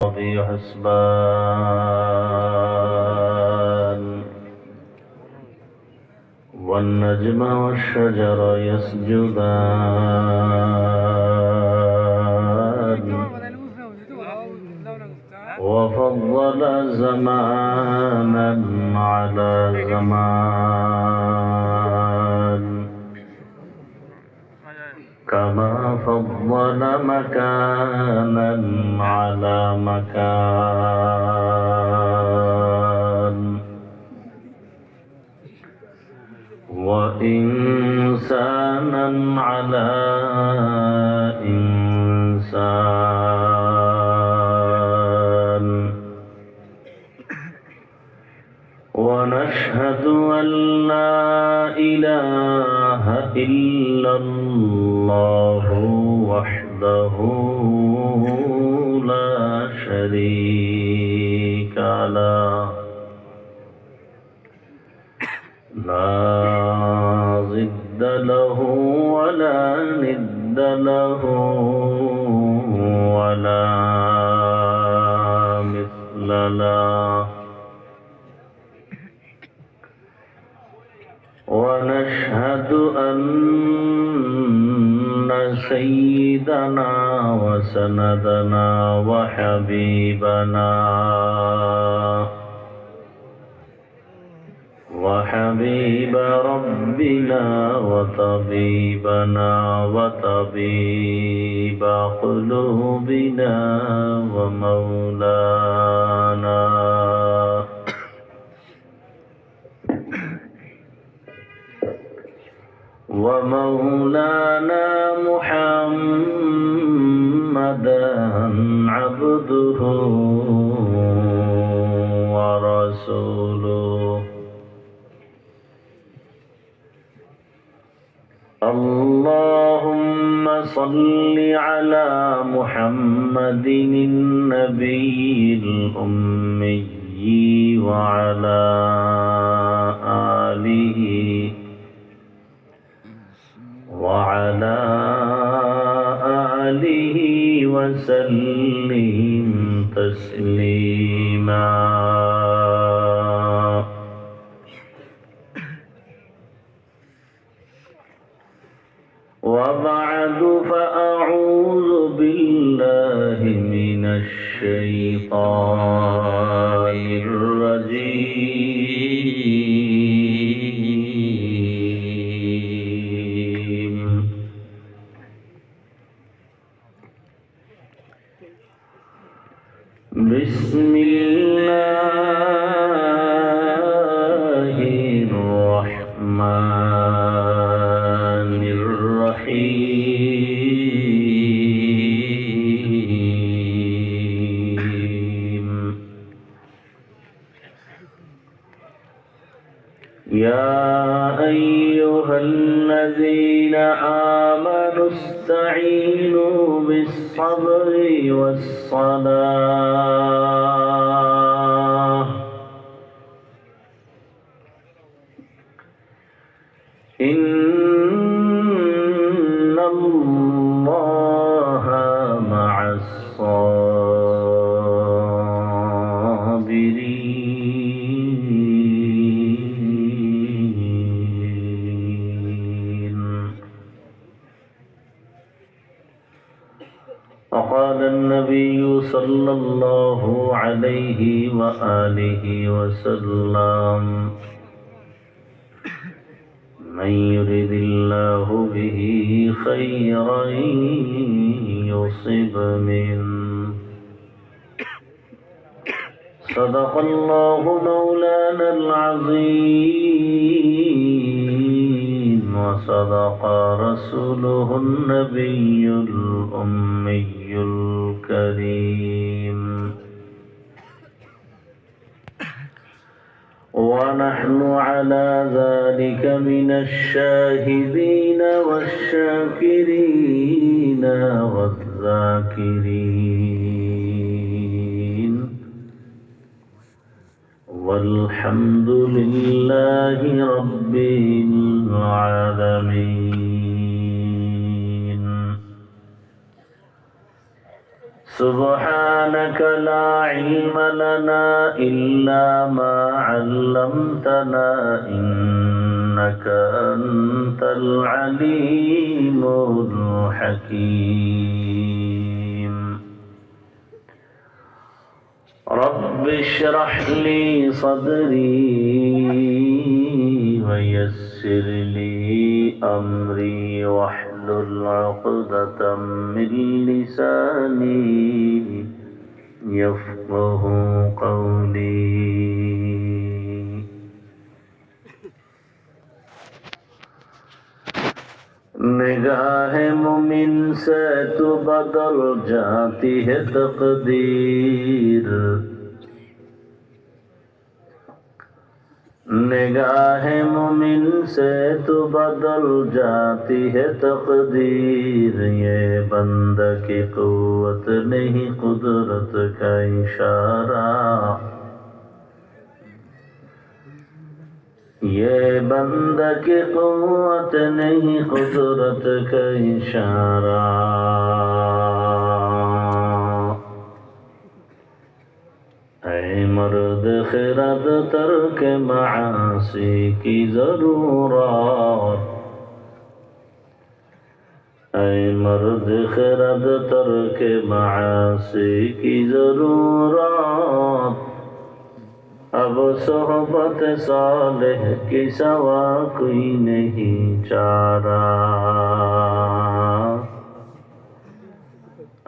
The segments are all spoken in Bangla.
في حسبان والنجم والشجر يسجدان وفضل زمانا على زمان كما فضل مكانا على مكان وإنسانا على إنسان ونشهد أن لا إله إلا الله وحده لا شريك له لا ضد له ولا ند له ولا مثل له ونشهد أن سيدنا وسندنا وحبيب ربنا وطبيبنا وطبيب قلوبنا ومولانا محمدا عبده ورسوله اللهم صل على محمد النبي الأمي وعلى آله وسلم تسليما وبعد فأعوذ بالله من الشيطان الرجيم بسم الله الرحمن الرحيم يا أيها الذين آمنوا استعينوا بالصبر والصلاة إن الله مع الصابرين. وقال النبي صلى الله عليه وآله وسلم من يرد الله به خيرا يصب منه صدق الله مولانا العظيم وصدق رسوله النبي الأمي الكريم ونحن على ذلك من الشاهدين والشاكرين والذاكرين والحمد لله رب العالمين. سبحانك لا علم لنا إلا ما علمتنا إنك أنت العليم الحكيم رب اشرح لي صدري ويسر لي أمري واحلل عقدة من لساني يفقه قولي निगाह मुमिन से तो बदल जाती है तकदीर निगाह मुमिन से तो बदल जाती है तकदीर ये बंदा की कुव्वत नहीं कुदरत का इशारा ये बंदा की कुव्वत नहीं कुदरत का इशारा ऐ मर्द खिरद तर्क मासी की जरूरत ऐ मर्द खिरद तर्क मासी की जरूरत अब सोहबत सालेह की सवा कोई नहीं चारा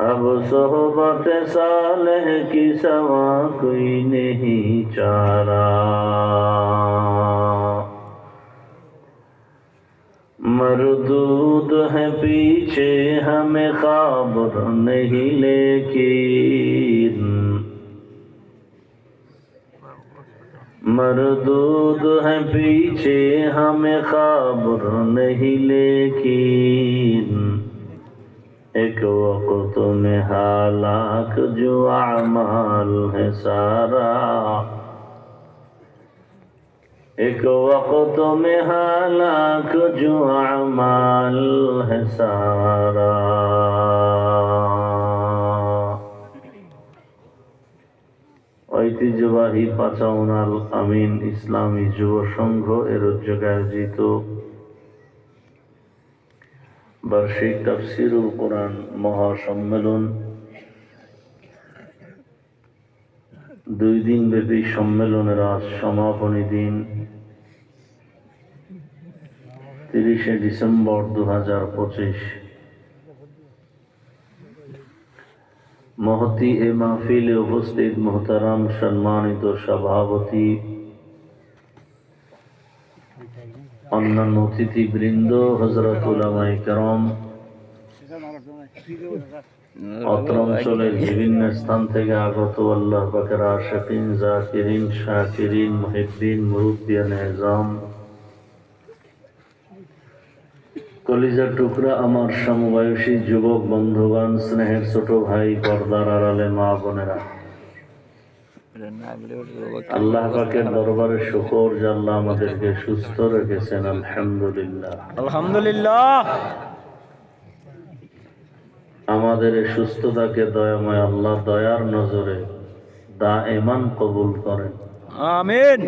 अब सोहबत सालेह की सवा कोई नहीं चारा मरदूद है पीछे हमें खबर नहीं लेकिन मरदूद है पीछे हमें खबर नहीं लेकिन एक वक्त में हालाक जो अमाल है सारा एक वक्त में हालाक जो अमाल है सारा ঐতিহ্যবাহী পাঁচাউনাল আমিন ইসলামী যুব সংঘ এর উদ্যোগে আয়োজিত বার্ষিক তাফসীরুল কোরআন মহাসম্মেলন 2 দিন ব্যাপী সম্মেলনের আজ সমাপনী দিন 30শে ডিসেম্বর 2025 महती ए महफिल उपस्थित मोहतरम सम्मानित सभापति अन्यान्य अतिथिबृंद हजरत उलामाए केराम अत्र अंचलेर विभिन्न स्थान थेके आगत आल्लाह पाकेर आशिकीन जाकिरीन शाकिरीन मुहिब्बीन मुरुब्बियान एजाम कलिजा टुकरा आमार समबयसी युवक बंधुगण स्नेहेर छोट भाई पर्दार आड़ाले मा बोनेरा आल्लाह पाकेर दरबारे शुक्र जे आल्लाह आमादेरके सुस्थ रेखेछेन आलহামদুলিল্লাহ আলহামদুলিল্লাহ आमादेर এই সুস্থতাকে দয়াময় আল্লাহ দয়ার নজরে দায়েমান কবুল করেন আমিন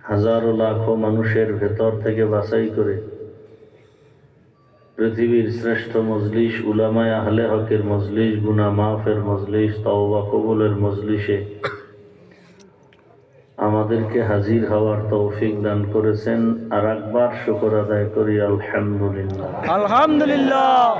হাজারো লাখো মানুষের ভেতর থেকে বাছাই করে পৃথিবীর শ্রেষ্ঠ মজলিস উলামায়ে আহলে হকের মজলিস গুনাহ মাফের মজলিস তওবা কবুলের মজলিসে আমাদেরকে হাজির হওয়ার তৌফিক দান করেছেন আর একবার শুকর আদায় করি আলহামদুলিল্লাহ আলহামদুলিল্লাহ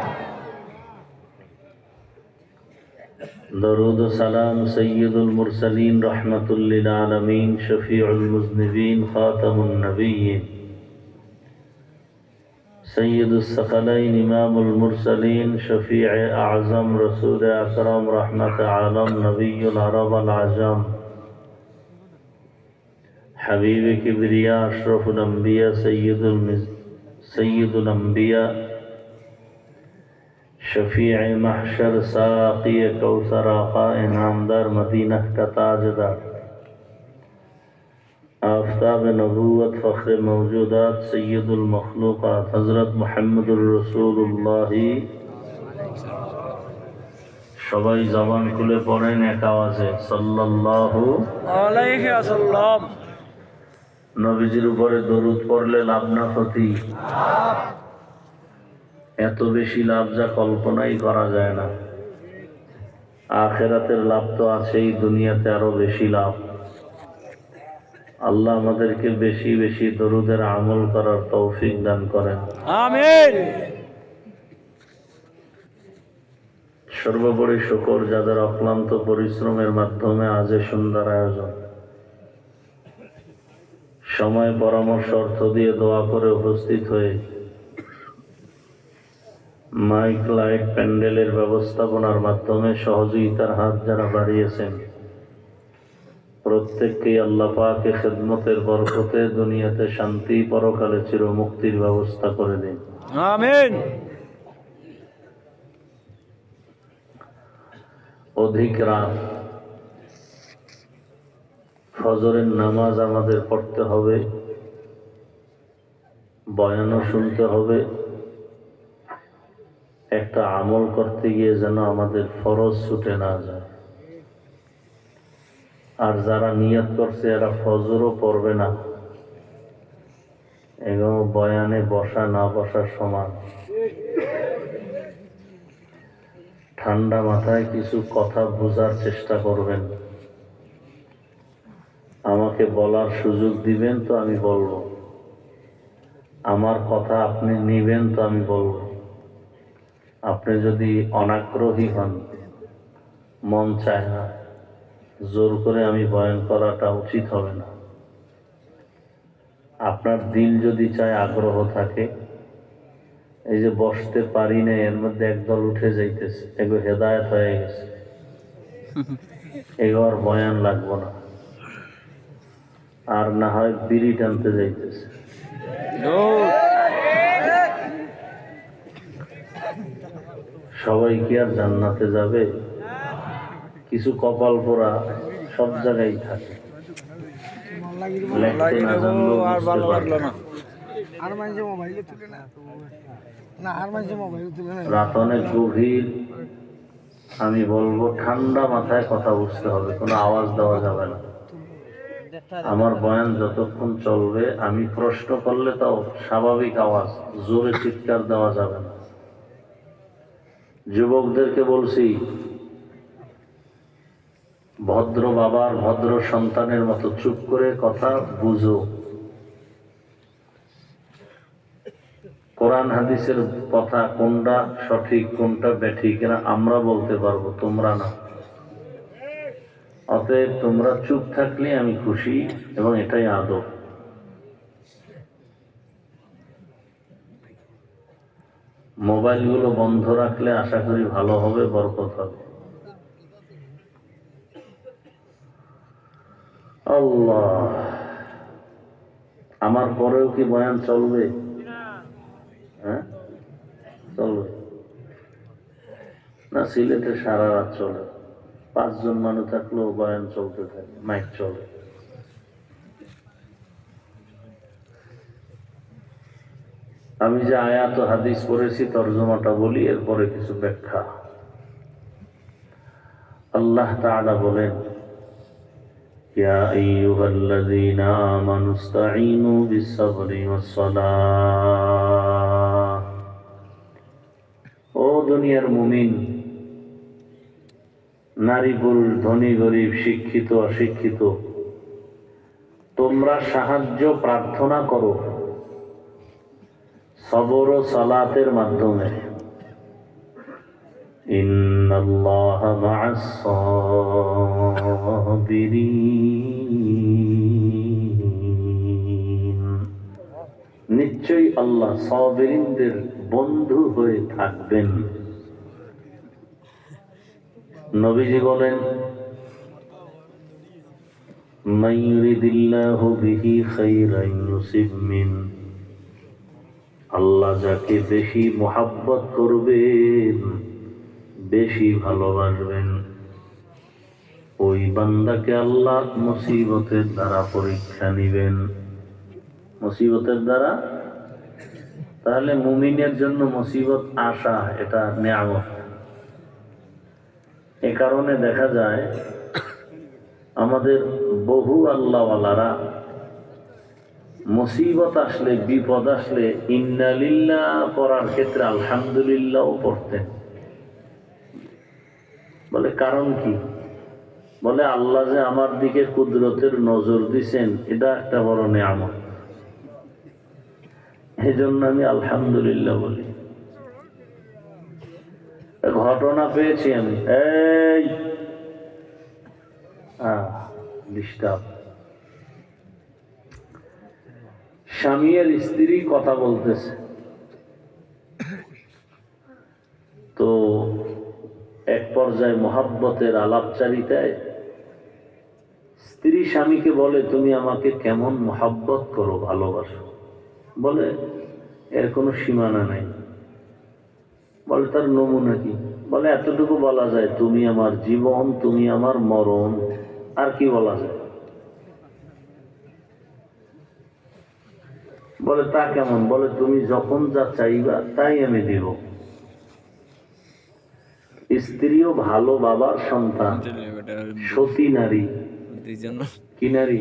দরুদ ও সালাম সাইয়্যিদুল মুরসালিন রাহমাতুল লিল আলামিন শফিউল মুজনিবিন খাতামুন নবিয়্যিন سید الثقلین امام المرسلین شفیع اعظم رسول اکرم رحمت عالم نبی العرب العجم حبیب کبریا اشرف الانبیاء سید الانبیاء شفیع محشر ساقی کوثر آقا نامدار مدینہ کا تاجدار آفتاب نبوت فخر موجودات سید المخلوقات حضرت محمد الرسول اللہ সবাই জবান খুলে পড়েন এক আওয়াজে সাল্লাল্লাহু আলাইহি ওয়াসাল্লাম। নবীজির উপরে দরুদ পড়লে লাভ না ক্ষতি? এত বেশি লাভ যা কল্পনাই করা যায় না। আখিরাতের লাভ তো আছেই, দুনিয়াতে আরো বেশি লাভ। আল্লাহ আমাদেরকে বেশি বেশি দরুদের আমল করার তৌফিক দান করেন, আমিন। সর্বোপরি শুকর যাদের অক্লান্ত পরিশ্রমের মাধ্যমে আজ এ সুন্দর আয়োজন, সময় পরামর্শ অর্থ দিয়ে দোয়া করে উপস্থিত হয়ে মাইক লাইট প্যান্ডেলের ব্যবস্থাপনার মাধ্যমে সহযোগিতার হাত যারা বাড়িয়েছেন, প্রত্যেককেই আল্লাহ পাকে খেদমতের বরকতে দুনিয়াতে শান্তি, পরকালে চিরমুক্তির ব্যবস্থা করে দিন, আমিন। অধিক রাত ফজরের নামাজ আমাদের পড়তে হবে, বয়ানও শুনতে হবে। একটা আমল করতে গিয়ে যেন আমাদের ফরজ ছুটে না যায়। আর যারা নিয়ত করছে এরা ফজরও পড়বে না, এবং বয়ানে বসা না বসার সমান। ঠান্ডা মাথায় কিছু কথা বোঝার চেষ্টা করবেন, আমাকে বলার সুযোগ দিবেন তো আমি বলবো, আমার কথা আপনি নিবেন তো আমি বলবো। আপনি যদি অনাগ্রহী হন, মন চায় না, জোর করে আমি বয়ান করাটা উচিত হবে না। আপনার দিল যদি চায়, আগ্রহ থাকে, এই যে বসতে পারি না এর মধ্যে একদল উঠে যাইতেছে, এগুলো হেদায়েত হয়ে গেছে, এগুলো আর বয়ান লাগবো না। আর না হয় বিড়ি টানতে যাইতেছে। সবাই কি আর জান্নাতে যাবে? কিছু কপাল পোড়া সব জায়গায় থাকে, লেখতে না জানলেও বুঝতে পারবে না। রাত অনেক গভীর, আমি বলবো ঠান্ডা মাথায় কথা বুঝতে হবে, কোনো আওয়াজ দেওয়া যাবে না। আমার বয়ান যতক্ষণ চলবে, আমি প্রশ্ন করলে তাও স্বাভাবিক আওয়াজ, জোরে চিৎকার দেওয়া যাবে না। যুবকদেরকে বলছি, ভদ্র বাবার ভদ্র সন্তানের মতো চুপ করে কথা বুঝো। কোরআন হাদিসের কথা কোনটা সঠিক কোনটা ব্যাঠিক এরা আমরা বলতে পারবো, তোমরা না। অতএব তোমরা চুপ থাকলে আমি খুশি, এবং এটাই আদব। মোবাইলগুলো বন্ধ রাখলে আশা করি ভালো হবে, বরকত হবে। আল্লাহ, আমার পরেও কি বয়ান চলবে? হ্যাঁ, চলবে না? সিলেটে সারা রাত চলে, 5 জন মানুষ থাকলেও বয়ান চলতে থাকে, মাইক চলে। আমি যে আয়াত ও হাদিস পড়েছি তরজমাটা বলি, এরপরে কিছু ব্যাখ্যা। আল্লাহ তাআলা বলেন, ইয়া আইয়ুহাল্লাযীনা আমানু ইসতাঈনু বিস-সাবরি ওয়াস-সালাহ। ও দুনিয়ার মুমিন, নারী পুরুষ, ধনী গরিব, শিক্ষিত অশিক্ষিত, তোমরা সাহায্য প্রার্থনা করো সবর ও সালাতের মাধ্যমে। ইন্নাল্লাহা মা'আস-সাবিরিন, নিশ্চয়ই আল্লাহ সাবিরিনদের বন্ধু হয়ে থাকবেন। নবীজি বলেন, মান ইউরিদিল্লাহু বিহি খাইরান ইউসিব মিন, আল্লাহ যাকে বেশি মোহাব্বত করবেন, বেশি ভালোবাসবেন, ওই বান্দাকে আল্লাহ মুসিবতের দ্বারা পরীক্ষা নিবেন। মুসিবতের দ্বারা, তাহলে মুমিনের জন্য মুসিবত আসা এটা নেয়ামত। এ কারণে দেখা যায় আমাদের বহু আল্লাহওয়ালারা মুসিবত আসলে, বিপদ আসলে ইন্না লিল্লাহ পড়ার ক্ষেত্রে আলহামদুলিল্লাহ পড়তেন। বলে কারণ কি? বলে আল্লাহ যে আমার দিকে কুদরতের নজর দিছেন, এটা একটা বড় নিয়ামত, এই জন্য আমি আলহামদুলিল্লাহ বলি। ঘটনা পেয়েছি আমি, এই ডিস্টার্ব। স্বামী আর স্ত্রী কথা বলতেছে, তো এক পর্যায়ে মহাব্বতের আলাপচারিতায় স্ত্রী স্বামীকে বলে, তুমি আমাকে কেমন মহাব্বত করো, ভালোবাসো? বলে এর কোনো সীমানা নাই। বলে তার নমুনা কি? বলে এতটুকু বলা যায়, তুমি আমার জীবন, তুমি আমার মরণ। আর কি বলা যায়? বলে তা কেমন? বলে তুমি যখন যা চাইবা তাই আমি দিব। স্ত্রীও ভালো বাবার সন্তান, সতী নারী। কি নারী?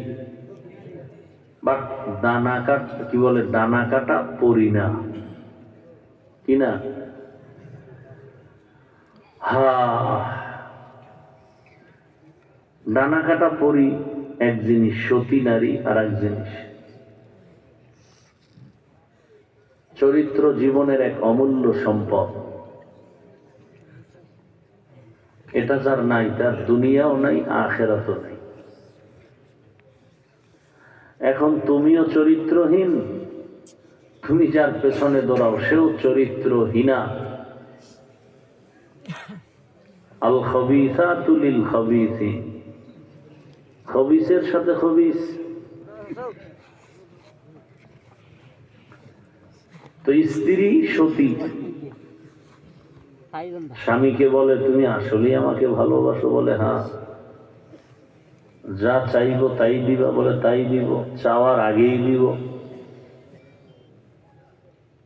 বাট দানা কাট, কি বলে, দানা কাটা পরি না, কি না? ডানা কাটা পরি এক জিনিস, সতী নারী আর এক জিনিস। চরিত্র জীবনের এক অমূল্য সম্পদ, এটা যার নাই তার দুনিয়াও নাই, আখিরাতও নাই। এখন তুমিও চরিত্রহীন, তুমি যার পেছনে দৌড়াও সেও চরিত্রহীনা। আল খবিসাতু লিল খবিসিন, খবিসের সাথে খবিস। তো স্ত্রী সতী স্বামীকে বলে, তুমি আসলেই আমাকে ভালোবাসো? বলে হ্যাঁ। যা চাইবো তাই দিবা? বলে তাই দিব, চাওয়ার আগেই দিব।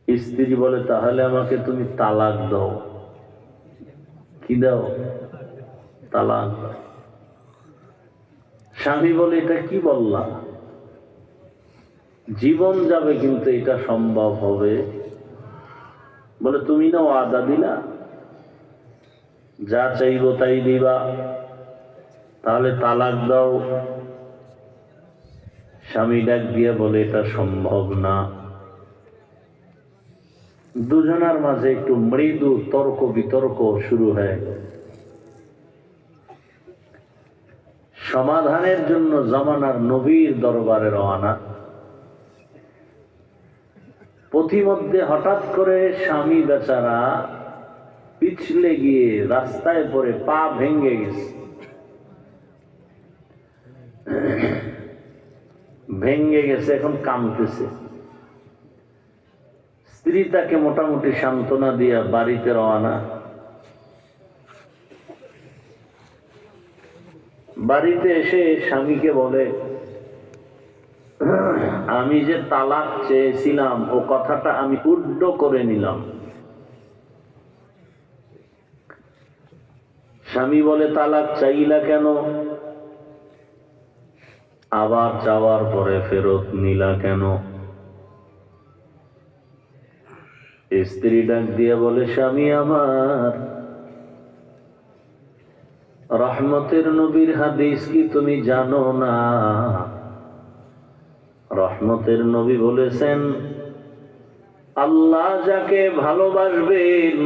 স্ত্রী বলে, তাহলে আমাকে তুমি তালাক দাও। কি দাও? তালাক। স্বামী বলে, এটা কি বললা? জীবন যাবে কিন্তু এটা সম্ভব হবে? বলে তুমি না ওয়াদা দিলা যা চাইবো তাই দিবা, তাহলে তালাক দাও। স্বামী ডাক দিয়ে বলে, এটা সম্ভব না। দুজনার মাঝে একটু মৃদু তর্ক বিতর্ক শুরু হয়ে গেল। সমাধানের জন্য জামানার নবীর দরবারে রওনা। পথিমধ্যে হঠাৎ করে স্বামী বেচারা পিছলে গিয়ে রাস্তায় পড়ে পা ভেঙে গেছে। ভেঙে গেছে, এখন কাঁদতেছে। স্ত্রী তাকে মোটামুটি সান্ত্বনা দিয়া বাড়িতে রওনা। বাড়িতে এসে স্বামীকে বলে, আমি যে তালাক চেয়েছিলাম ও কথাটা আমি উড্ড করে নিলাম। স্বামী বলে, তালাক চাইলা কেন? আবার যাওয়ার পরে ফেরত নিলা কেন? স্ত্রী ডাক দিয়ে বলে, স্বামী আমার, রহমতের নবীর হাদিস কি তুমি জানো না? রহমতের নবী বলেছেন, আল্লাহ যাকে ভালোবাসবেন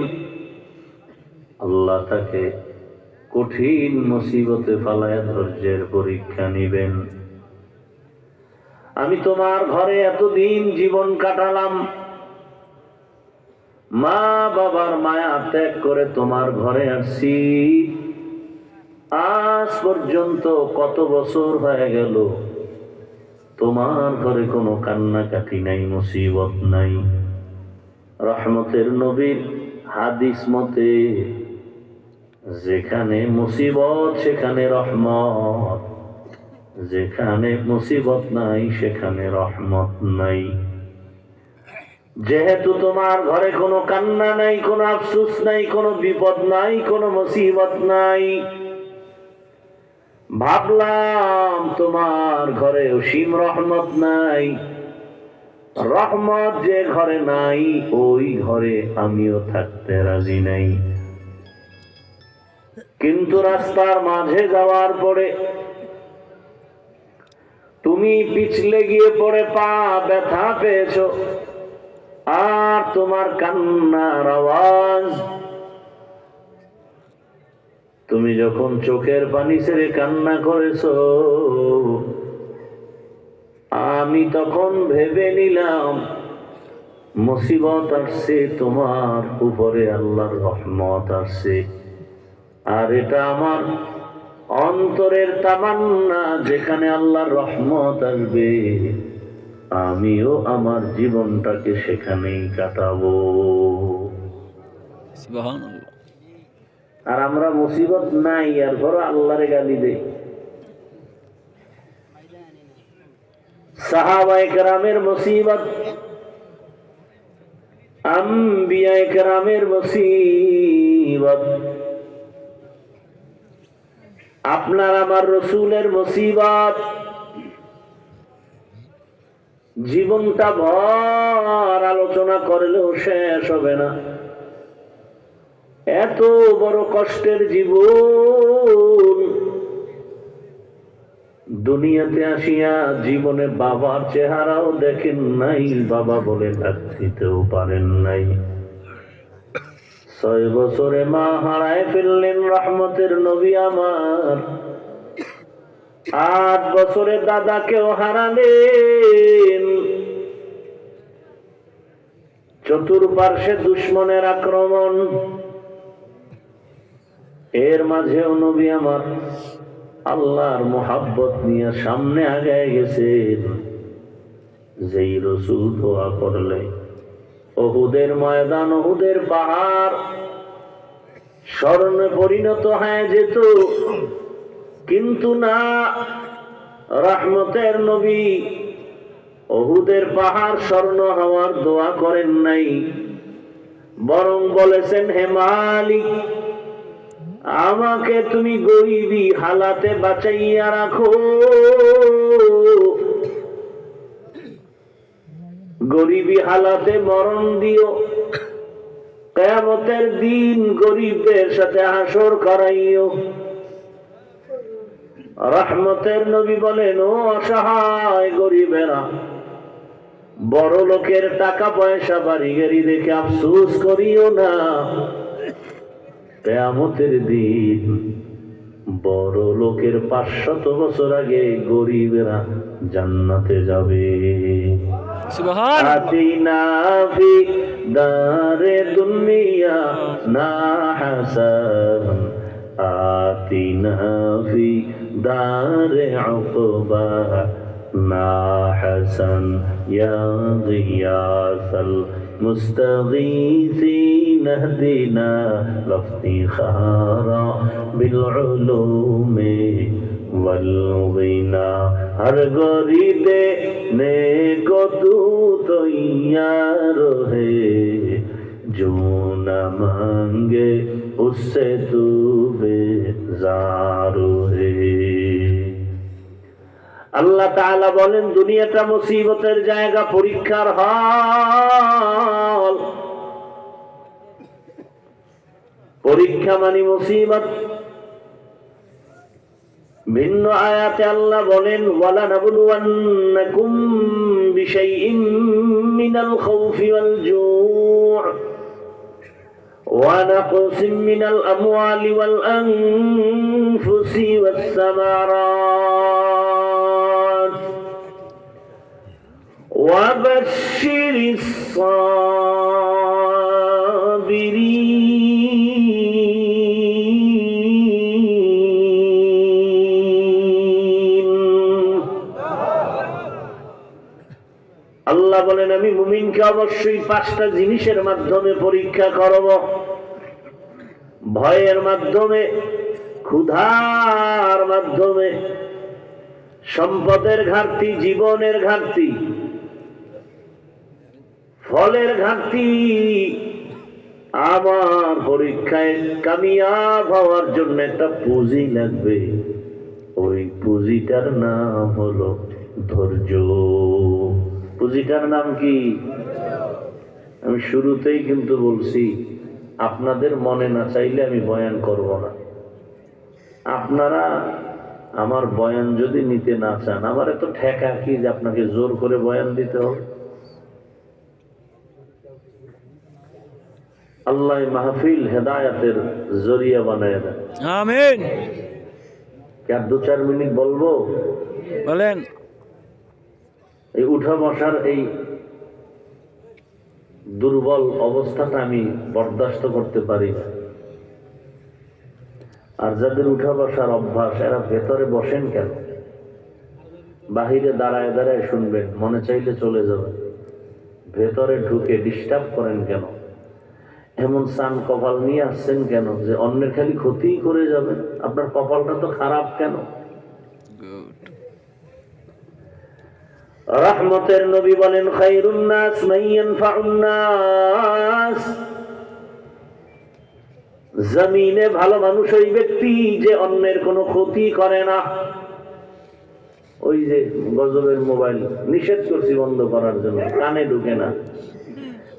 আল্লাহ তাকে কঠিন মুসিবতে ফালায়া ধৈর্যের পরীক্ষা নিবেন। আমি তোমার ঘরে এতদিন জীবন কাটালাম, মা বাবার মায়া ত্যাগ করে তোমার ঘরে আসছি। আজ পর্যন্ত কত বছর হয়ে গেল, তোমার ঘরে কোনো কান্নাকাটি নাই, মুসিবত নাই। রহমতের নবীর হাদিস মতে যেখানে মুসিবত সেখানে রহমত, যেখানে মুসিবত নাই সেখানে রহমত নাই। যেহেতু তোমার ঘরে কোনো কান্না নাই, কোনো আফসোস নাই, কোনো বিপদ নাই, কোনো মুসিবত নাই, ভাবলাম তোমার ঘরে অসীম রহমত নাই। রহমত যে ঘরে নাই, ওই ঘরে আমিও থাকতে রাজি নাই। কিন্তু রাস্তার মাঝে যাওয়ার পরে তুমি পিছলে গিয়ে পড়ে পা ব্যথা পেয়েছ, আর তোমার কান্নার আওয়াজ, তুমি যখন চোখের পানি ছেড়ে কান্না করেছ, আমি তখন ভেবে নিলাম মুসিবত আসছে, তোমার উপরে আল্লাহর রহমত আসছে। আর এটা আমার অন্তরের তামান্না, যেখানে আল্লাহর রহমত আসবে আমিও আমার জীবনটাকে সেখানেই কাটাবো। সুবহানাল্লাহ। আর আমরা মুসিবত নাই, আর ধরো আল্লাহরে গালি দেই। সাহাবায়ে কেরামের মুসিবত, আম্বিয়ায়ে কেরামের মুসিবত, আপনার আমার রসুলের মুসিবত, জীবনটা ভর আলোচনা করলেও শেষ হবে না। এত বড় কষ্টের জীবন, দুনিয়াতে আসিয়া জীবনে বাবার চেহারাও দেখেন নাই, বাবা বলে ডাক দিতেও পারেন নাই। 6 বছরে মা হারায় ফেললেন রহমতের নবী আমার। 8 বছরে দাদাকেও হারালেন। চতুর্পার্শ্বে দুশ্মনের আক্রমণ, এর মাঝেও নবী আমার আল্লাহর মোহাব্বত নিয়ে সামনে আগায় গেছেন। যেই রসুল দোয়া করলে উহুদের ময়দান, উহুদের পাহাড় স্বর্ণে পরিণত হয়ে যেত, কিন্তু না, রহমতের নবী উহুদের পাহাড় স্বর্ণ হওয়ার দোয়া করেন নাই, বরং বলেছেন, হে মালিক, আমাকে তুমি গরিবী হালাতে বাঁচাইয়া রাখো, গরিবী হালাতে মরণ দিও, কিয়ামতের দিন গরিবদের সাথে হাসর করাইও। রহমতের নবী বলেন, ও অসহায় গরিবেরা, বড় লোকের টাকা পয়সা বাড়ি গাড়ি দেখে আফসোস করিও না। কিয়ামতের দিন বড় লোকের 500 বছর আগে গরিবেরা জান্নাতে যাবে। সুবহানাল্লাহ। আতিনা ফি দারে দুনিয়া না হাসান, আতিনা ফি দারে উকবা না হাসান, ইয়া গিয়াসাল মুস্তাগীসিন ইহদিনা লাফতিখারা বিল উলুমি ওয়াল গিনা। हर गोरी देने को तू तैयार है, जो न मांगे उससे तू बेजार है। আল্লাহ তাআলা বলেন, দুনিয়াটা মুসিবতের জায়গা, পরীক্ষার হল। পরীক্ষা মানে মুসিবত। ভিন্ন আয়াতে আল্লাহ বলেন, ওয়ালা নাবলুওয়ান্নাকুম বিশাইইম মিনাল খাউফি ওয়াল জু'ই ওয়া নাকসিম মিনাল আমওয়ালি ওয়াল আনফুসি ওয়াস সামারাত ওয়া বাশশিরিস সাবিরিন। আল্লাহ বলেন, আমি মুমিনকে অবশ্যই 5টা জিনিসের মাধ্যমে পরীক্ষা করব। ভয়ের মাধ্যমে, ক্ষুধার মাধ্যমে, সম্পদের ঘাটতি, জীবনের ঘাটতি, ফলের ঘাটতি। আমার পরীক্ষায় কামিয়াব হওয়ার জন্য একটা পুঁজি লাগবে, ওই পুঁজিটার নাম হলো ধৈর্য। পুঁজিটার নাম কি? আমি শুরুতেই কিন্তু বলছি, আপনাদের মনে না চাইলে আমি বয়ান করব না। আপনারা আমার বয়ান যদি নিতে না চান, আমার এত ঠেকা কি যে আপনাকে জোর করে বয়ান দিতে হবে? আল্লাহ মাহফিল হেদায়াতের জরিয়া বানায় দেন, আমিন। আর 2-4 মিনিট বলবো। বলেন। এই উঠা বসার এই দুর্বল অবস্থাটা আমি বরদাস্ত করতে পারি না। আর যাদের উঠা বসার অভ্যাস, এরা ভেতরে বসেন কেন? বাহিরে দাঁড়ায় দাঁড়ায় শুনবেন, মনে চাইলে চলে যাবেন। ভেতরে ঢুকে ডিস্টার্ব করেন কেন? এমন সান কপাল নিয়ে আসছেন কেন যে অন্যের খালি ক্ষতিই করে যাবেন? আপনার কপালটা তো খারাপ কেন? রহমতের নবী বলেন, খায়রুন নাস মান ইয়ানফাউন নাস। জমিনে ভালো মানুষ ওই ব্যক্তি যে অন্যের কোনো ক্ষতি করে না। ওই যে গজবের মোবাইল নিষেধ করছি বন্ধ করার জন্য, কানে ঢুকে না।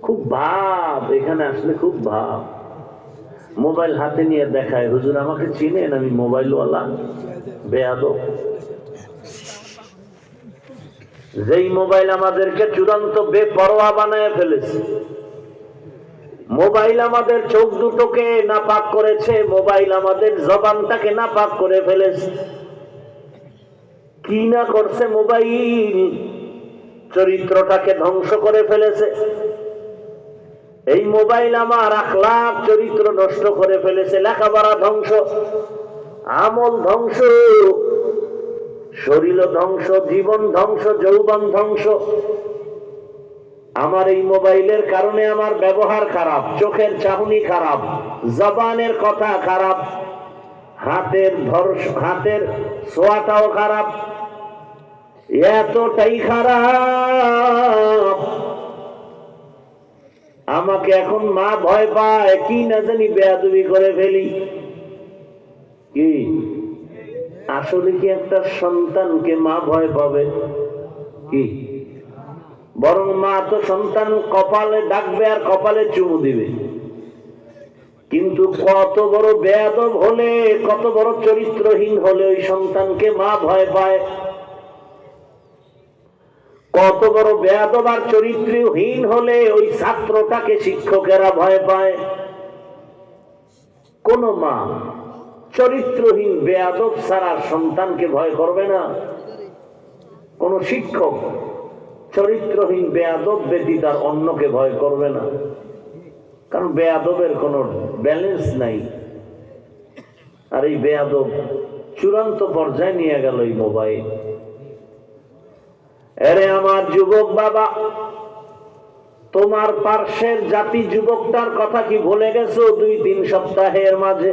খুব ভাব, এখানে আসলে খুব ভাব। মোবাইল হাতে নিয়ে দেখায়, হুজুর আমাকে চিনেন, আমি মোবাইলওয়ালা। বেয়াদব। যেই মোবাইল আমাদেরকে চূড়ান্ত বেপরোয়া বানায় ফেলেছে, মোবাইল আমাদের চোখ দুটোকে নাপাক করেছে, মোবাইল আমাদের জবানটাকে নাপাক করে ফেলেছে। কি না করছে মোবাইল? চরিত্রটাকে ধ্বংস করে ফেলেছে। এই মোবাইল আমার আখলাক চরিত্র নষ্ট করে ফেলেছে। লেখাপড়া ধ্বংস, আমল ধ্বংস, শরীর ধ্বংস, জীবন ধ্বংস, যৌবন ধ্বংস। আমার এই মোবাইলের কারণে আমার ব্যবহার খারাপ, চোখের চাহনি খারাপ, জবানের কথা খারাপ, হাতের ছোঁয়াটাও খারাপ। এতটাই খারাপ, আমাকে এখন মা ভয় পায়, কি না জানি বেয়াদবি করে ফেলি। কি আসলে কি একটা সন্তানকে মা ভয় পাবে? কি বরং মা তো সন্তান কপালে ডাকবে আর কপালে চুমু দিবে। কিন্তু কত বড় বেয়াদব হলে, কত বড় চরিত্রহীন হলে ওই সন্তানকে মা ভয় পায়। কত বড় বেয়াদব আর চরিত্রহীন হলে ওই ছাত্রটাকে শিক্ষকেরা ভয় পায়। কোন মা চরিত্রহীন বেয়াদব ছাড়া সন্তানকে ভয় করবে না। কোন শিক্ষক চরিত্রহীন বেয়াদব ব্যতীত আর অন্যকে ভয় করবে না। কারণ বেয়াদবের কোনো ব্যালেন্স নাই। আর এই বেয়াদব চূড়ান্ত পর্যায়ে নিয়ে গেল এই মোবাইল। এরে আমার যুবক বাবা, তোমার পার্শ্বের জাতি যুবকটার কথা কি ভুলে গেছো? 2-3 সপ্তাহের মাঝে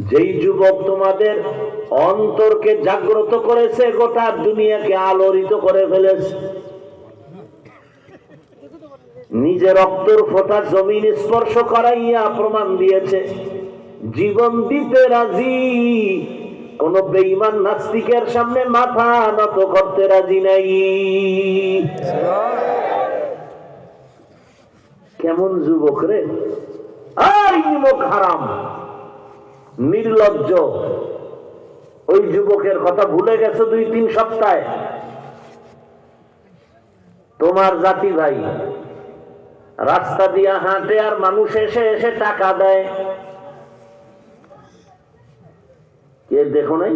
যেই যুবক তোমাদের অন্তরকে জাগ্রত করেছে, গোটা দুনিয়াকে আলোড়িত করে ফেলেছে। নিজের রক্তের ফোঁটা জমিন স্পর্শ করাইয়া প্রমাণ দিয়েছে জীবন দিতে রাজি। কোন বেঈমান নাস্তিকের সামনে মাথা নত করতে রাজি নাই। কেমন যুবক রে! আর যুবক হারাম, নির্লজ্জ। ওই যুবকের কথা ভুলে গেছো 2-3 সপ্তাহে। তোমার জাতি ভাই রাস্তা দিয়া হাঁটে আর মানুষ এসে এসে টাকা দেয়। কে দেখো নাই?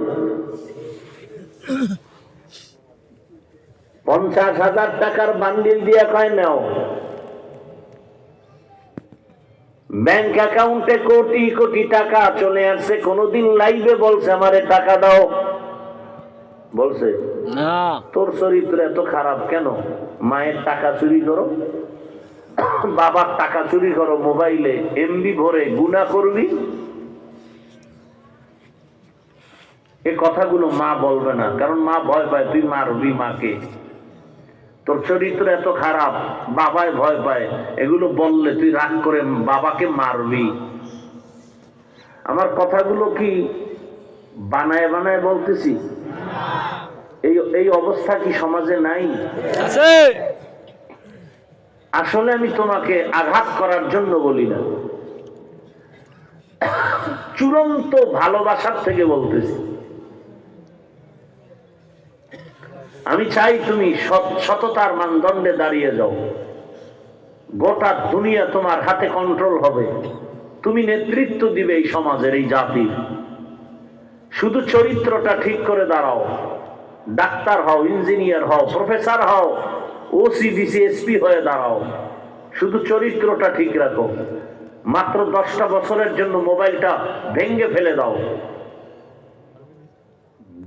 50,000 টাকার বান্ডিল দিয়া কয় নাও। ব্যাংক অ্যাকাউন্টে কোটি কোটি টাকা চলে আসছে। কোনদিন লাইভে বলছে আমারে টাকা দাও? বলছে না। তোর চরিত্র এত খারাপ কেন? মায়ের টাকা চুরি করো, বাবার টাকা চুরি করো, মোবাইলে এমবি ভরে গুনাহ করবি। এই কথাগুলো মা বলবে না, কারণ মা ভয় পায় তুই মারবি মাকে। তোর চরিত্র এত খারাপ, বাবায় ভয় পায়, এগুলো বললে তুই রাগ করে বাবাকে মারবি। আমার কথাগুলো কি বানায় বানায় বলতেছি? এই অবস্থা কি সমাজে নাই? আছে। আসলে আমি তোমাকে আঘাত করার জন্য বলি না, চূড়ান্ত ভালোবাসার থেকে বলতেছি। আমি চাই তুমি সততার মানদণ্ডে দাঁড়িয়ে যাও। গোটা দুনিয়া তোমার হাতে কন্ট্রোল হবে, তুমি নেতৃত্ব দিবে এই সমাজের, এই জাতির। শুধু চরিত্রটা ঠিক করে দাঁড়াও। ডাক্তার হও, ইঞ্জিনিয়ার হও, প্রফেসর হও, ওসি ডিসি এসপি হয়ে দাঁড়াও, শুধু চরিত্রটা ঠিক রাখো। মাত্র 10টা বছরের জন্য মোবাইলটা ভেঙে ফেলে দাও।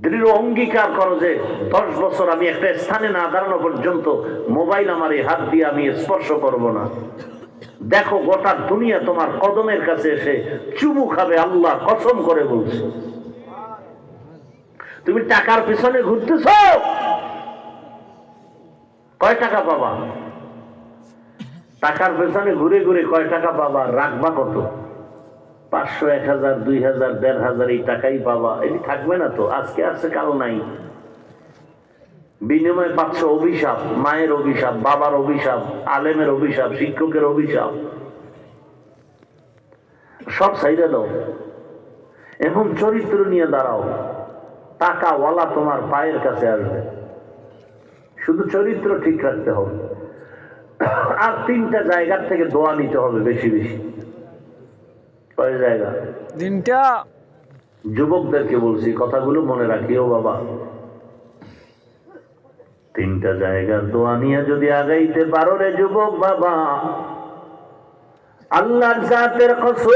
দৃঢ় অঙ্গীকার করো যে 10 বছর আমি একটা স্থানে না দাঁড়ানো পর্যন্ত মোবাইল আমার এই হাত দিয়ে আমি স্পর্শ করব না। দেখো গোটা দুনিয়া তোমার কদমের কাছে এসে চুমু খাবে, আল্লাহ কসম করে বলছে। তুমি টাকার পিছনে ঘুরতেছ, কয় টাকা পাবা? টাকার পেছনে ঘুরে ঘুরে কয় টাকা পাবা? রাখবা কত? 500, 1000, 2000, 1500 এই টাকাই পাবা। এটি থাকবে না তো, আজকে আছে কাল নাই। বিনিময়ে পাচ্ছ অভিশাপ, মায়ের অভিশাপ, বাবার অভিশাপ, আলেমের অভিশাপ, শিক্ষকের অভিশাপ। সব সাইডে দাও, এখন চরিত্র নিয়ে দাঁড়াও। টাকাওয়ালা তোমার পায়ের কাছে আসবে, শুধু চরিত্র ঠিক রাখতে হবে। আর 3টা জায়গার থেকে দোয়া নিতে হবে বেশি বেশি। কয় জায়গা? 3টা। যুবকদেরকে বলছি, কথাগুলো মনে রাখিও বাবা। 3টা জায়গার দোয়া নিয়ে যদি আগাইতে পারো রে যুবক বাবা, আল্লাহর জাতের কসম,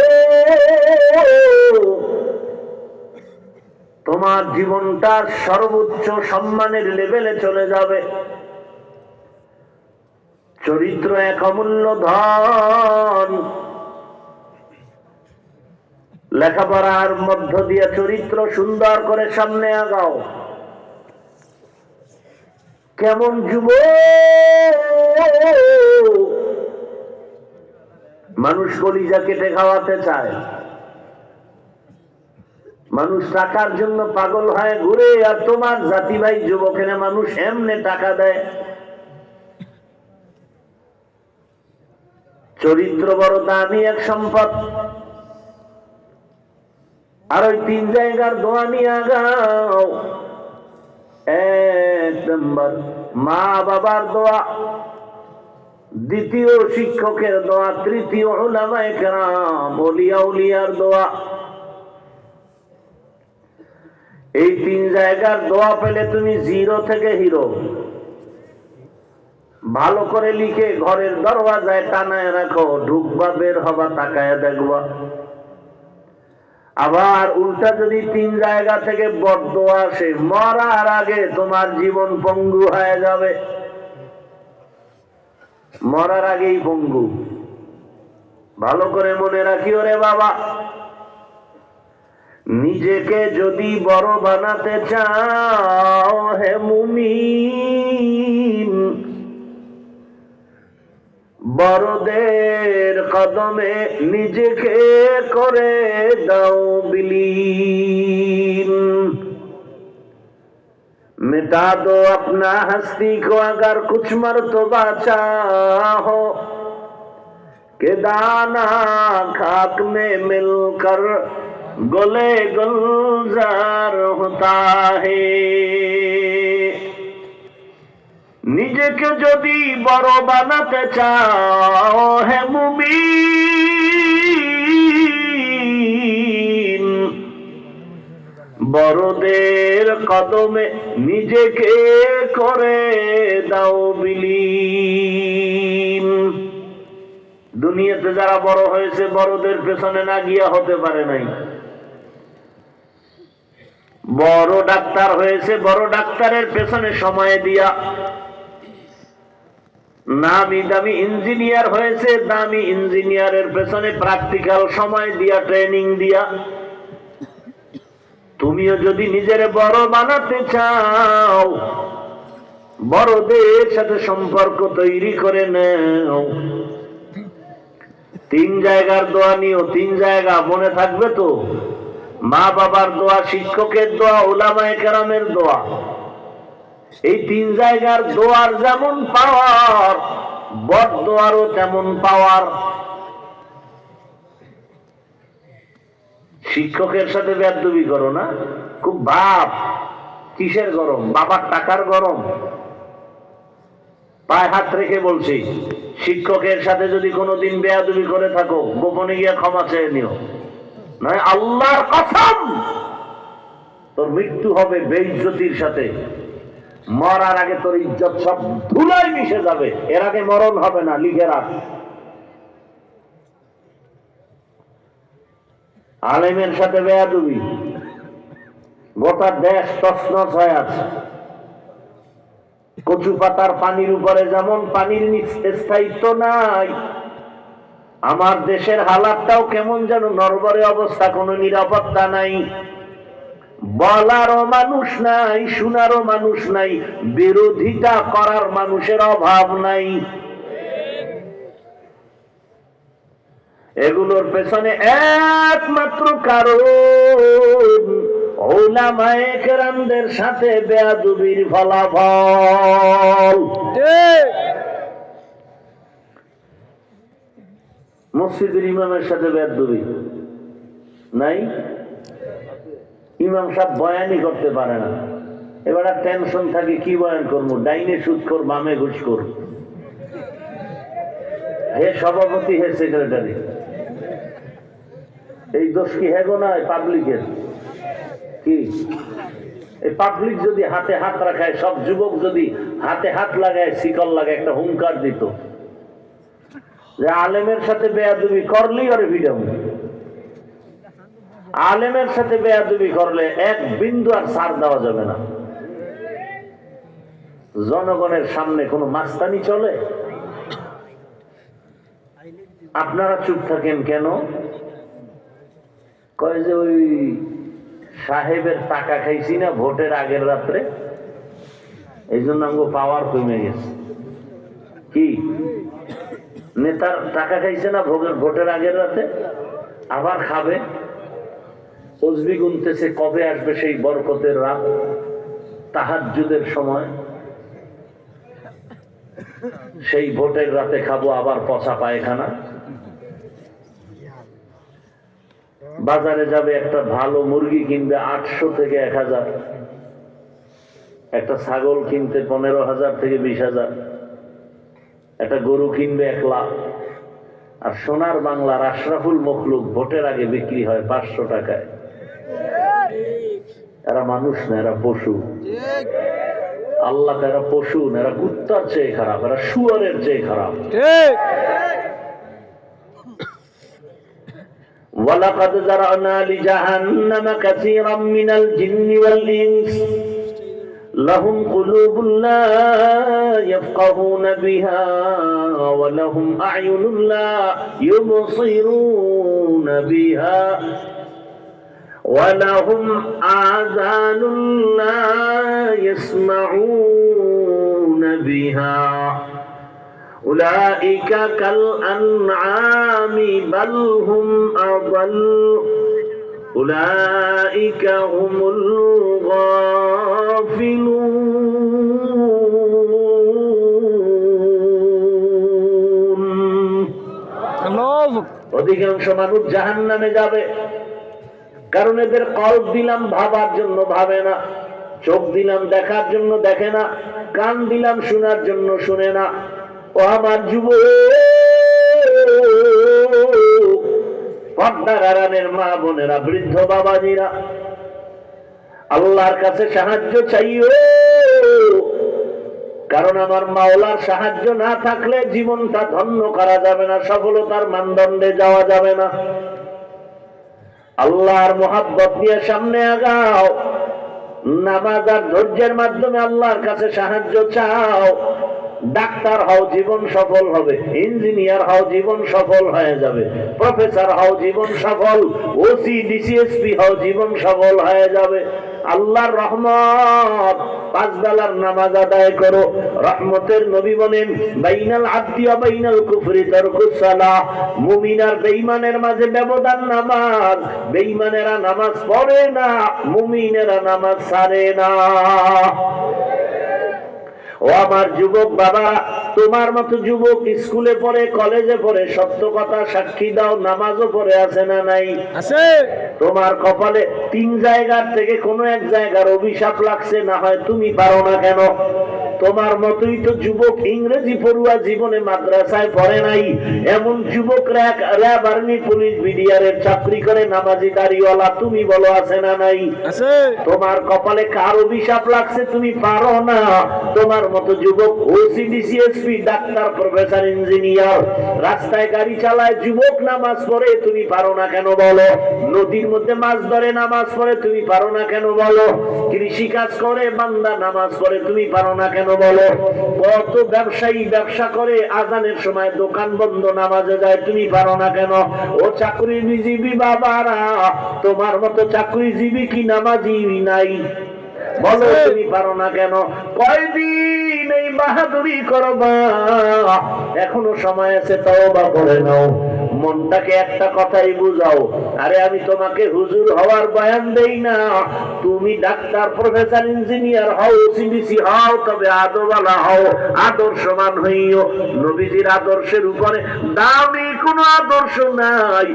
তোমার জীবনটা সর্বোচ্চ সম্মানের লেভেলে চলে যাবে। চরিত্র এক অমূল্য ধন। লেখাপড়ার মধ্য দিয়ে চরিত্র সুন্দর করে সামনে আগাও। কেমন যুবক মানুষ কলিজা কেটে খাওয়াতে চায়, মানুষ টাকার জন্য পাগল হয় ঘুরে, আর তোমার জাতি ভাই যুবকের মানুষ এমনে টাকা দেয়। চরিত্র বড় দামি এক সম্পদ। আর ওই 3 জায়গার দোয়া নিয়ে আগাও। 1 নম্বর মা বাবার দোয়া, 2য় শিক্ষকের দোয়া, 3য় উলামায়ে কেরাম ওলিয়া উলিয়ার দোয়া। এই 3 জায়গার দোয়া পেলে তুমি 0 থেকে হিরো। ভালো করে লিখে ঘরের দরওয়াজায় টানায় রাখো, ঢুকবা বের হবা তাকায় দেখবা। আবার উল্টা যদি 3 জায়গা থেকে বদদোয়া আসে, মরার আগে তোমার জীবন পঙ্গু হয়ে যাবে। মরার আগেই পঙ্গু। ভালো করে মনে রাখিও রে বাবা, নিজেকে যদি বড় বানাতে চাও হে মুমিন, বড়দের কদমে নিজেকে করে দাও বিলীন। मिटा दो अपना हस्ती को अगर कुछ मर्तबा चाहो, के दाना खाक में मिलकर गले गुलजार होता है। নিজেকে যদি বড় বানাতে চাও হে মুমিন, বড়দের কদমে নিজেকে করে দাও বিলীন। দুনিয়াতে যারা বড় হয়েছে বড়দের পেছনে না গিয়া হতে পারে নাই। বড় ডাক্তার হয়েছে বড় ডাক্তারের পেছনে সময় দিয়া, নামি দামি ইঞ্জিনিয়ার হয়েছে দামি ইঞ্জিনিয়ারের পেছনে প্র্যাকটিক্যাল সময় দিয়া, ট্রেনিং দিয়া। তুমিও যদি নিজের বড় বানাতে চাও, বড়দের সাথে সম্পর্ক তৈরি করে নাও। 3 জায়গার দোয়া নিও, 3 জায়গা মনে থাকবে তো? মা বাবার দোয়া, শিক্ষকের দোয়া, উলামায়ে কেরামের দোয়া। এই 3 জায়গার দোয়ার যেমন পাওয়ার, বদ দোয়ারও তেমন পাওয়ার। শিক্ষকের সাথে বেয়াদবি করো না, খুব ভাব। কিসের গরম? বাবার টাকার গরম। পায়ে হাত রেখে বলছি, শিক্ষকের সাথে যদি কোনোদিন বেয়াদবি করে থাকো, গোপনে গিয়ে ক্ষমা চেয়ে নিও, নয় আল্লাহর কসম তোর মৃত্যু হবে বেইজ্জতির সাথে। মরার আগে তোর ইজ্জত সব ধুলায় মিশে যাবে, এর আগে মরণ হবে না, লিখে রাখ। আলেমের সাথে বেয়াদবি, গোটা দেশ তছনছ হয়ে আছে। কচু পাতার পানির উপরে যেমন পানির নিচে স্থায়িত্ব নাই, আমার দেশের হালাতটাও কেমন যেন নড়বড়ে অবস্থা, কোনো নিরাপত্তা নাই। বলারও মানুষ নাই, শোনারও মানুষ নাই, বিরোধিতা করার মানুষের অভাব নাই। এগুলোর পেছনে একমাত্র কারণ উলামায়ে কেরামদের সাথে বেয়াদবির ফলাফল। মসজিদের ইমামের সাথে বেয়াদবি নাই, ইমাম সাহেব বয়ানই করতে পারে না। এবার টেনশন থাকে, কি বয়ান করবো, ডাইনে সুদখোর বামে ঘুষখোর, হে সভাপতি হে সেক্রেটারি। এই দোষ কি হেগো না পাবলিকের? কি এই পাবলিক যদি হাতে হাত রাখায়, সব যুবক যদি হাতে হাত লাগায়, শিকল লাগায়, একটা হুঙ্কার দিত যে আলেমের সাথে বেয়াদবি করলেই ওরে ভিড়াম। আলেমের সাথে বেয়াদবি করলে এক বিন্দু আর ছাড় দেওয়া যাবে না। জনগণের সামনে কোনো মাস্তানি চলে? আপনারা চুপ থাকেন কেন? কয় যে ওই সাহেবের টাকা খাইছি না ভোটের আগের রাত্রে, এই জন্য আমাকে পাওয়ার কমে গেছে। কি নেতার টাকা খাইছে না ভোটের আগের রাতে, আবার খাবে। তসবিহ গুনতেছে, কবে আসবে সেই বরকতের রাত, তাহাজ্জুদের সময়, সেই ভোটের রাতে খাবো আবার পচা পায়খানা। বাজারে যাবে, একটা ভালো মুরগি কিনবে 800 থেকে 1000, একটা ছাগল কিনতে 15,000 থেকে 20,000, একটা গরু কিনবে 1 লাখ। আর সোনার বাংলার আশরাফুল মখলুক ভোটের আগে বিক্রি হয় 500 টাকায়। এরা মানুষ না, এরা পশু। আল্লাহ এরা পশু না, এরা কুত্তার চেয়ে খারাপ, এরা শুয়ারের চেয়ে খারাপ। ওয়ালাকাদ যারানা লিজাহান্নামা কাসীরাম মিনাল জিন্নি ওয়াল ইনস লাহুম কুলুবুন লা ইয়াফকাহুনা বিহা ওয়া লাহুম আ'য়ুনুন লা ইউবসিরুনা বিহা ওয়া লাহুম আযানুন লা ইয়াসমাউনা বিহা উলাইকা কাল আনআমি বাল হুম আযাল উলাইকা হুমুল গাফিলুন। অধিকাংশ মানুষ জাহান্নামে যাবে, কারণ এদের কল্ব দিলাম ভাবার জন্য ভাবে না, চোখ দিলাম দেখার জন্য দেখে না, কান দিলাম শোনার জন্য শুনে না। ও আমার যুবক, পর্দার আড়ালের মা বোনেরা, বৃদ্ধ বাবাজিরা, আল্লাহর কাছে সাহায্য চাইও, কারণ আমার মাওলার সাহায্য না থাকলে জীবনটা ধন্য করা যাবে না, সফলতার মানদণ্ডে যাওয়া যাবে না। আল্লাহর মোহাব্বত নিয়ে সামনে আগাও, নামাজ আর ধৈর্যের মাধ্যমে আল্লাহর কাছে সাহায্য চাও। ডাক্তার হও, জীবন সফল হবে। ইঞ্জিনিয়ার হও, জীবন সফল হয়ে যাবে। প্রফেসর হও, জীবন সফল। ওসি ডিসিএসপি হও, জীবন সফল হয়ে যাবে। আল্লাহর রহমত পাঁচ বেলার নামাজ আদায় করো। রহমতের নবী বলেন বাইনাল আবদি ওয়া বাইনাল কুফরি তারকুস সালাহ। মুমিন আর বেঈমানের মাঝে ব্যবধান নামাজ। বেঈমানেরা নামাজ পড়ে না, মুমিনেরা নামাজ ছাড়ে না। ও আমার যুবক বাবা, তোমার মতো যুবক স্কুলে পড়ে, কলেজে পড়ে, সত্য কথা সাক্ষী দাও, নামাজও পড়ে আছে না নাই? আছে। তোমার কপালে 3 জায়গার থেকে কোনো এক জায়গার অভিশাপ লাগছে, না হয় তুমি পারো না কেন? তোমার মতোই তো যুবক ইংরেজি পড়ুয়া জীবনে মাদ্রাসায় পড়ে নাই, এমন যুবক র্যাব, আর্মি, পুলিশ, বিডিআরের চাকরি করে, নামাজি দাড়িওয়ালা, তুমি বলো আছে না নাই? আছে। তোমার কপালে কার অভিশাপ লাগছে তুমি পারো না? তোমার মতো যুবক ওসিডিসিএসপি, ডাক্তার, প্রফেসর, ইঞ্জিনিয়ার, রাস্তায় গাড়ি চালায়, যুবক নামাজ পড়ে, তুমি পারো না কেন বলো? নদীর মধ্যে মাছ ধরে নামাজ পড়ে, তুমি পারো না কেন বলো? কৃষি কাজ করে বান্দা নামাজ পড়ে, তুমি পারো না কেন বলো? কত ব্যবসায়ী ব্যবসা করে, আজানের সময় দোকান বন্ধ, নামাজে যায়, তুমি পারো না কেন? ও চাকরিজীবী বাবারা, তোমার মতো চাকরিজীবী কি নামাজি নাই? বলো তুমি পারো না কেন? কয়দিন এই বাহাদুরি করবা? এখনো সময় আছে, তওবা করে নাও। মনটাকে একটা কথাই বুঝাও, আরে আমি তোমাকে হুজুর হওয়ার বয়ান দেই না, তুমি ডাক্তার, প্রফেসর, ইঞ্জিনিয়ার হও, ওসিডিসি হও, তবে আদরওয়ালা হও, আদর্শবান হইও। নবীজির আদর্শের উপরে দামি কোনো আদর্শ নাই।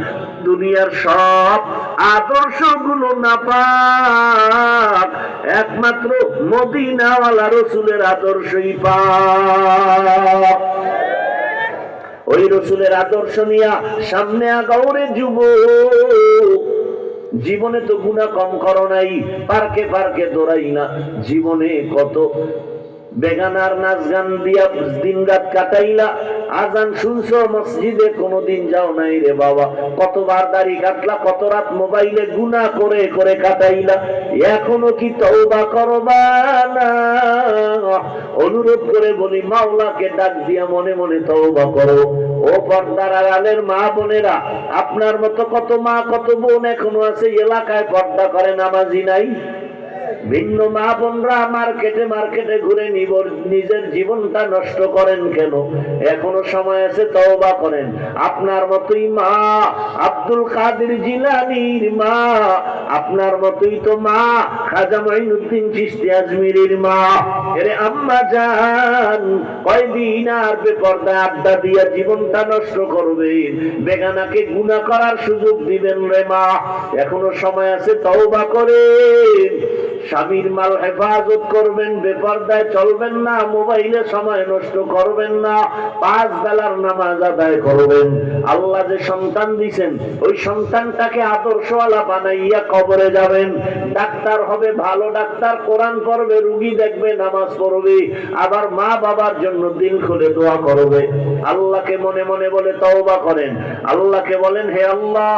দুনিয়ার সব আদর্শগুলো নাপাক, একমাত্র মদিনাওয়ালা রাসূলের আদর্শই পাক। ওই রাসূলের আদর্শ নিয়া সামনে আগাওরে যুবক। জীবনে তো গুনাহ কম করো নাই, পার্কে পার্কে দৌড়াই না, জীবনে কত বেগানার নাচ গান দিয়া দিন রাত কাটাইলা। আজান শুনছো, মসজিদে কোনোদিন যাও নাই রে বাবা। কতবার দাড়ি কাটলা, কত রাত মোবাইলে গুনাহ করে করে কাটাইলা। এখনো কি তওবা করবা না? অনুরোধ করে বলি, মাওলাকে ডাক দিয়া মনে মনে তওবা করো। ও পর্দার আড়ালের মা বোনেরা, আপনার মতো কত মা কত বোন এখনো আছে এলাকায় পর্দা করে, নামাজি নাই। ভিন্ন মা বোনরা মার্কেটে মার্কেটে ঘুরে নিজের জীবনটা নষ্ট করেন কেন? এখনো সময় আছে, তওবা করেন। আপনার মতোই মা আব্দুল কাদের জিলানীর মা, আপনার মতোই তো মা খাজা মাইনুদ্দিন চিশতি আজমিরির মা। এরে আম্মা জান, কয়দিন আর বেপরদায় আড্ডা দিয়া জীবনটা নষ্ট করবেন? বেগানাকে গুনাহ করার সুযোগ দিবেন রে মা? এখনো সময় আছে, তওবা করেন। স্বামীর মাল হেফাজত করবেন, বেপরদায় চলবেন না, মোবাইলে সময় নষ্ট করবেন না, 5 বেলার নামাজ আদায় করবেন। আল্লাহ যে সন্তান দিয়েছেন, ওই সন্তানটাকে আদর্শওয়ালা বানাইয়া কবরে যাবেন। ডাক্তার হবে, ভালো ডাক্তার, কোরআন পড়বে, রোগী দেখবে, নামাজ পড়বে, আবার মা বাবার জন্য দিল খুলে দোয়া করবে। আল্লাহকে মনে মনে বলে তওবা করেন। আল্লাহকে বলেন, হে আল্লাহ,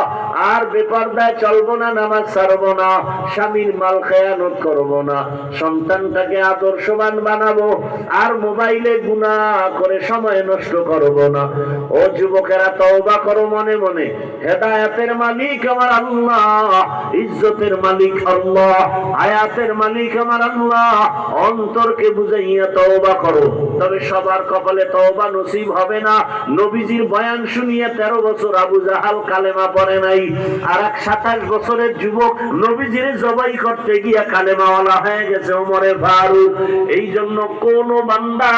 আর বেপরদায় চলবো না, নামাজ ছাড়বো না, স্বামীর মাল খেয়ানত করবো না, সন্তানটাকে আদর্শবান বানাবো, আর মোবাইলে গুনাহ করে সময় নষ্ট করবো না। ও যুবকেরা, তওবা করো মনে মনে। হেদায়েতের মালিক আমার আল্লাহ, ইজ্জতের মালিক আল্লাহ, আয়াতের মালিক আমার আল্লাহ। অন্তরকে বুঝাইয়া তওবা করো। তবে সবার কপালে তওবা নসিব হবে না। নবীজির বয়ান শুনিয়ে 13 বছর আবু জাহাল কালেমা পড়ে নাই, আর এক 27 বছরের যুবক নবীজির জবাই করতে গিয়া কালেমাওয়ালা হয়ে গেছে, ওমরে ফারুক। এই জন্য কোন বান্দা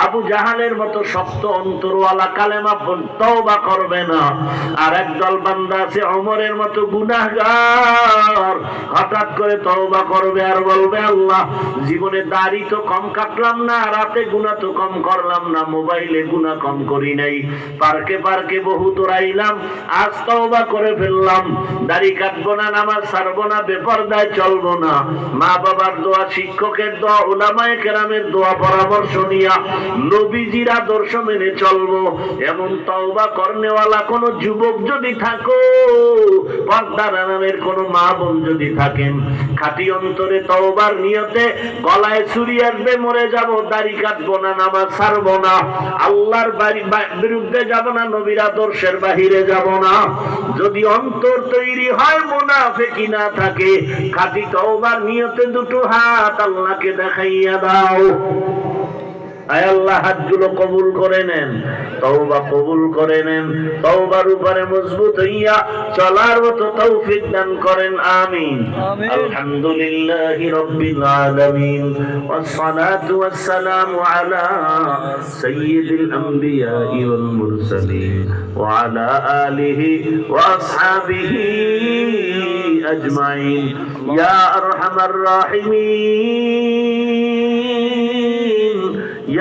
আবু জাহালের মতো শক্ত অন্তরওয়ালা কালেমা তওবা করবে না। আর একদল বান্দা আছে ওমরের মতো গুনাহগার, হঠাৎ করে তওবা করবে আর বলবে, আল্লাহ, জীবনে দাড়ি তো কম কাটলাম না, রাতে গুনাহ তো কম করলাম না, মোবাইলে গুনাহ কম করি নাই, পার্কে পার্কে বহু দৌড়াইলাম, আজ তওবা করে ফেললাম, দাড়ি কাটবো না, নামাজ ছাড়বো না, বেপরদায় চলবো না, মা বাবার দোয়া, শিক্ষকের দোয়া, উলামায়ে কেরামের দোয়া পরামর্শ নিয়া নবীজির আদর্শ মেনে চলবো। এমন তওবা করনেওয়ালা কোন যুবক যদি থাকো, পর্দার নামের কোন মা বোন যদি থাকেন, খাঁটি অন্তরে তওবার নিয়তে গলায় ছুরি আসবে, মরে যাব, দাড়ি কাটবো না, নামাজ ছাড়বো না, আল্লাহর বিরুদ্ধে যাব না, নবীর আদর্শের বাহিরে যাব না। যদি অন্তর তৈরি হয়, মুনাফিকি না থাকে, খাঁটি তওবার নিয়তে নিয়তে দুটো হাত আল্লাহকে দেখাইয়া দাও। আয় আল্লাহ, হাতগুলো কবুল করে নেন, তওবা কবুল করে নেন, তওবার উপরে মজবুত হইয়া চলার মতো তৌফিক দান করেন। আমিন। আলহামদুলিল্লাহি রাব্বিল আলামিন, ওয়াসসালাতু ওয়াসসালামু আলা সাইয়্যিদিল আমবিয়াই ওয়াল মুরসালিন ওয়া আলা আলিহি ওয়া আসহাবিহি আজমাইন ইয়া আরহামার রাহিমিন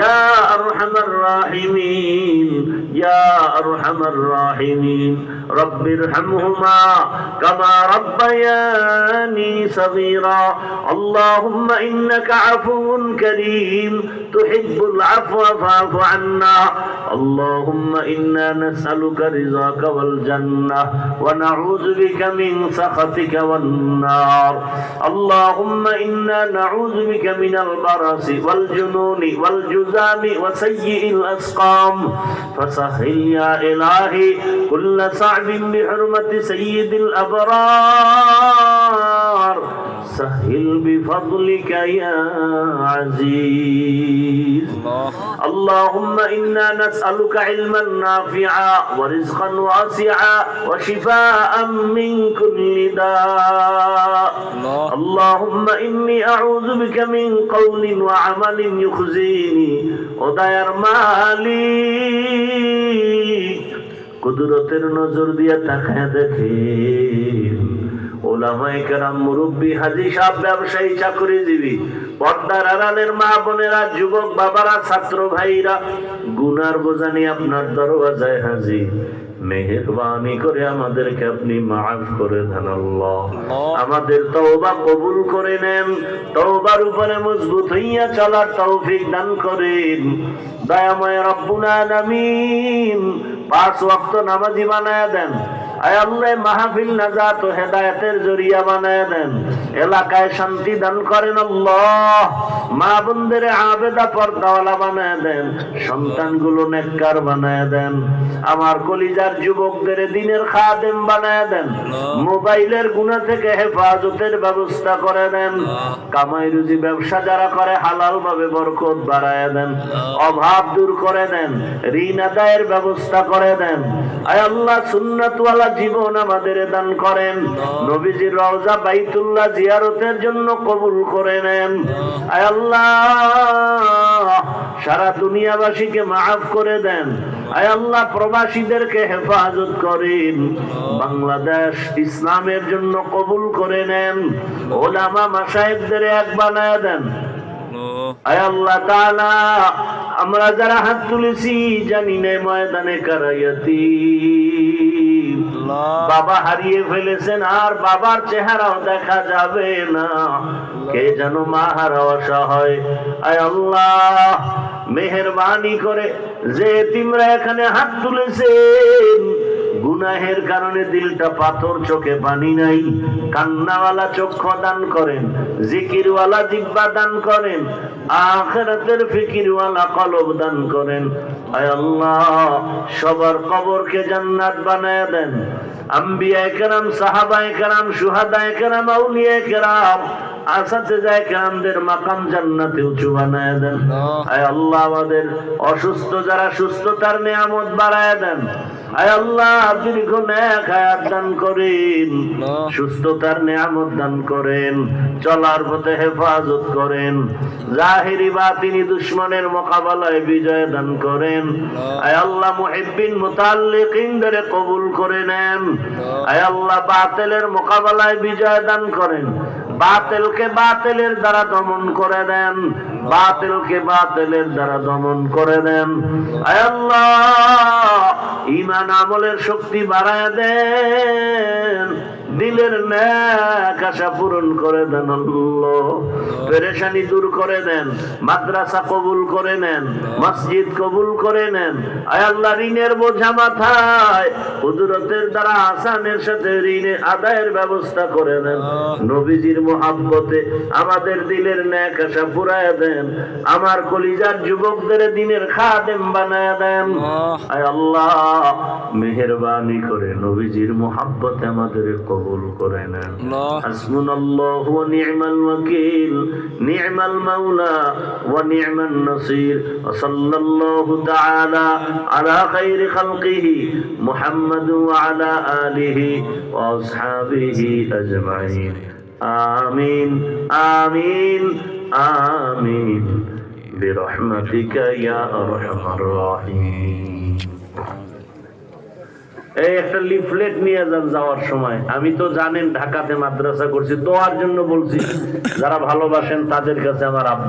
يا أرحم الراحمين يا أرحم الراحمين رب ارحمهما كما ربياني صغيرا اللهم إنك عفو كريم تحب العفو فاعف عنا اللهم إنا نسألك رضاك والجنة ونعوذ بك من سخطك والنار اللهم إنا نعوذ بك من البرص والجنون والجذام وسيء الأسقام فسهل يا إلهي كل صعب بحرمة سيد الأبرار سهل بفضلك يا عزيز اللهم إنا نسألك علما نافعا ورزقا واسعا وشفاء من كل داء اللهم إني أعوذ بك من قول وعمل يخزيني ودير مالك কুদরতের নজর দিয়া তাকায় দেখেন ওলামায়ে কেরাম, মুরব্বী, হাজী সাহেব, ব্যবসায়ী, চাকরিজীবী, পর্দার আড়ালের মা বোনেরা, যুবক বাবারা, ছাত্র ভাইরা, গুনার বোঝা নিয়ে আপনার দরওয়াজায় হাজির। মেহেরবানি করে আমাদেরকে আপনি মাফ করে দেন আল্লাহ। আমাদের তওবা কবুল করে নেন, তওবার উপরে মজবুত হইয়া চলার তৌফিক দান করেন। দয়াময় রব্বুল আলামিন 5 ওয়াক্ত নামাজি বানায়া দেন। আয় আল্লাহ, মাহফিল নাজাত ও হেদায়েতের জরিয়া বানায়া দেন। এলাকায় শান্তি দান করেন আল্লাহ। মা বোনদের আবেদা পর্দাওয়ালা বানায়া দেন, সন্তানগুলো নেককার বানায়া দেন। আমার কলিজার যুবকদের দ্বীনের খাদেম বানায়া দেন। মোবাইলের গুনাহ থেকে হেফাজতের ব্যবস্থা করে দেন। কামাই রুজি ব্যবসা যারা করে হালাল ভাবে বরকত বাড়ায়া দেন। অভাব দূর করে দেন, ঋণ আদায়ের ব্যবস্থা করে দেন। আয় আল্লাহ, সুন্নাতওয়ালা জীবন আমাদের দান করেন। নবীজির রওজা বাইতুল্লাহ জিয়ারতের জন্য কবুল করে নেন। আয় আল্লাহ, সারা দুনিয়াবাসীকে মাফ করে দেন। আয় আল্লাহ, প্রবাসীদেরকে হেফাজত করেন। বাংলাদেশ ইসলামের জন্য কবুল করে নেন। ওলামা মাশায়েখদের এক বানায়া দেন। আয় আল্লাহ তাআলা, আমরা যারা হাত তুলেছি জানি না ময়দানে কারায়াতি বাবা হারিয়ে ফেলেছেন, আর বাবার চেহারাও দেখা যাবে না। কে যেন মা হারা অসহায়। আয় আল্লাহ, মেহেরবানি করে যে তিমরা এখানে হাত তুলেছেন, গুনাহের কারণে দিলটা পাথর, চোখে পানি নাই, কান্নাওয়ালা চক্ষু দান করেন, জিকিরওয়ালা জিহ্বা দান করেন, আখিরাতের ফিকিরওয়ালা কলব দান করেন। আয় আল্লাহ, সবার কবরকে জান্নাত বানায়া দেন। আম্বিয়ায়ে কেরাম, সাহাবায়ে কেরাম, শুহাদায়ে কেরাম, আউলিয়ায়ে কেরাম, আসাতেজায়ে কেরামদের মাকাম জান্নাতে উঁচু বানায়া দেন। আয় আল্লাহ, আমাদের অসুস্থ যারা সুস্থতার নিয়ামত বাড়ায়া দেন। আয় আল্লাহ, দীর্ঘ নেক হায়াত দান করেন, সুস্থতার নিয়ামত দান করেন, চলার পথে হেফাজত করেন, জাহিরি বাতিনি দুশমনের মোকাবেলায় বিজয় দান করেন। আয় আল্লাহ, মুহিব্বিন মুতাআল্লিকিনদের কবুল করে নেন। আয় আল্লাহ, বাতিলের মোকাবেলায় বিজয় দান করেন, বাতিলকে বাতিলের দ্বারা দমন করে দেন, বাতিলকে বাতিলের দ্বারা দমন করে দেন। আয় আল্লাহ, ঈমান আমলের শক্তি বাড়ায় দেন, দিলের নেক আশা পূরণ করে দেন আল্লাহ, পেরেশানি দূর করে দেন, মাদ্রাসা কবুল করে নেন, মসজিদ কবুল করে নেন। আয় আল্লাহ, ঋণের বোঝা মাথায় কুদরতের দ্বারা আসানের সাথে ঋণের আদায়ের ব্যবস্থা করে দেন। নবীজির মুহাব্বতে আমাদের দিলের নেক আশা পুরায় দেন। আমার কলিজার যুবকদের দিনের খাদেম বানায় দেন। আয় আল্লাহ, মেহেরবানি করে নবীজির মুহাব্বতে আমাদের কবুল কবুল করে নেন। আল্লাহ হাসবুনাল্লাহু ওয়া নি'মাল ওয়াকিল, নি'মাল মাওলা ওয়া নি'মান নাসির। ওয়া সাল্লাল্লাহু তাআলা আলা খাইরি খালকিহি মুহাম্মাদ ওয়া আলা আলিহি ওয়া আসহাবিহি আজমাইন। আমিন আমিন আমিন বিরহমাতিকা ইয়া আরহামার রাহিমিন। এই একটা লিফলেট নিয়ে যান যাওয়ার সময়। আমি তো জানেন ঢাকাতে মাদ্রাসা করছি, দোয়ার জন্য বলছি, যারা ভালোবাসেন তাদের কাছে আমার আবদার।